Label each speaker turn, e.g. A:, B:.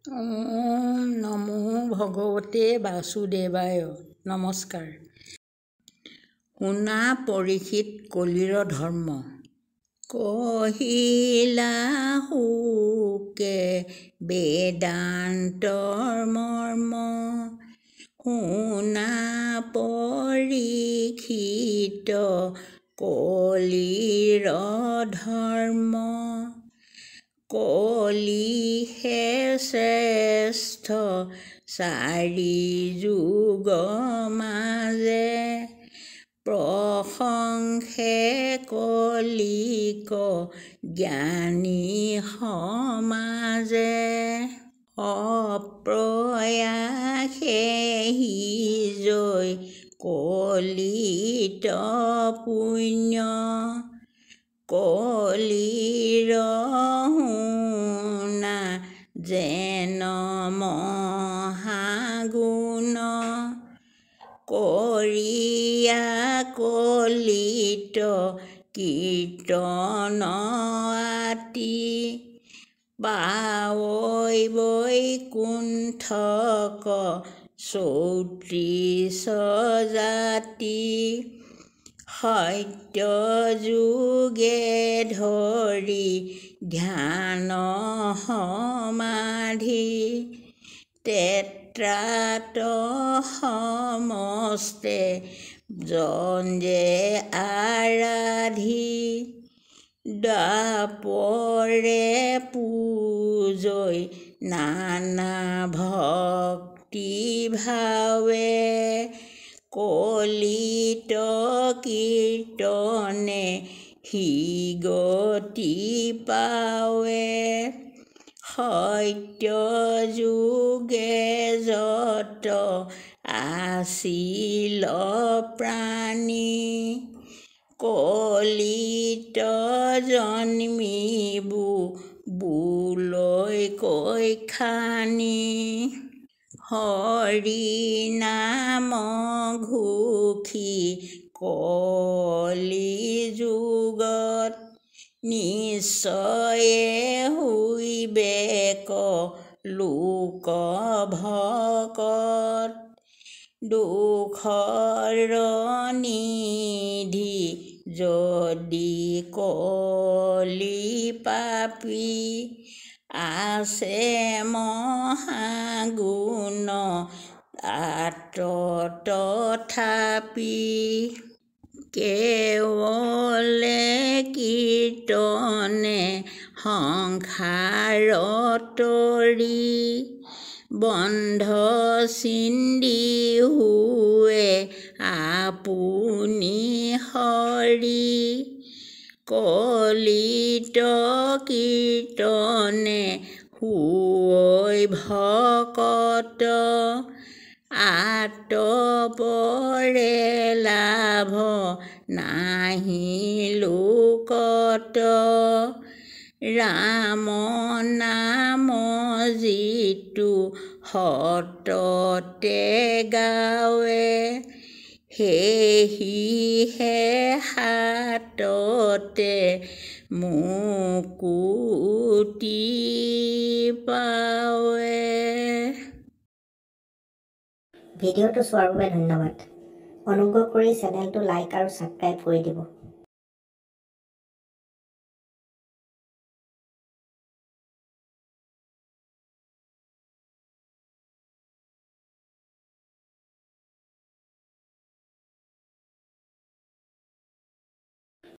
A: ওম নমো ভগৱতে বাসুদেৱায়। নমস্কাৰ। শুনা পৰীক্ষিত কলিৰ ধৰ্ম। কহিলা শুকে বেদান্তৰ মৰ্ম, শুনা পৰীক্ষিত কলিৰ ধৰ্ম। কলিহে শ্ৰেষ্ঠ চাৰি যুগ মাজে, প্ৰশংসে কলিক জ্ঞানী সমাজে। অপ্ৰয়াসে জয় কলিত পুণ্য, কলিৰ শুনা যেন মহাগুণ। কৰিয়া কলিত কীৰ্তন আতি, পাৱৈ বৈকুণ্ঠক ৩৪ জাতি। সত্য যুগে ধৰি ধ্যান সমাধি, তেত্ৰাত সমস্তে যঞ্জে আৰাধি। দ্বাপৰে পূজয় নানা ভক্তি ভাৱে, কলিত কীৰ্তনে সি গতি পাৱে। সত্য যুগে যত আছিল প্ৰাণী, কলিত জন্মিবো বোলৈ কৈখানি। হৰি নাম ঘোষি কলি যুগত, নিশ্চয়ে হুইবেক লোক ভকত। দুখৰ নিধি যদি কলি পাপী, আছে মহাগুণ তাত তথাপি। কেৱলে কীৰ্তনে সংসাৰ তৰি, বন্ধ ছিন্দি হুৱে আপুনি হৰি। কলিত কীৰ্তনে হুৱৈ ভকত, আতপৰে লাভ নাহি লোকত। ৰাম নাম যিটো সততে গাৱে, সেহিহে সাততে মুকুতি পাৱে।
B: ভিডিঅ'টো চোৱাৰ বাবে ধন্যবাদ। অনুগ্ৰহ কৰি চেনেলটো লাইক আৰু ছাবস্ক্ৰাইব কৰি দিব।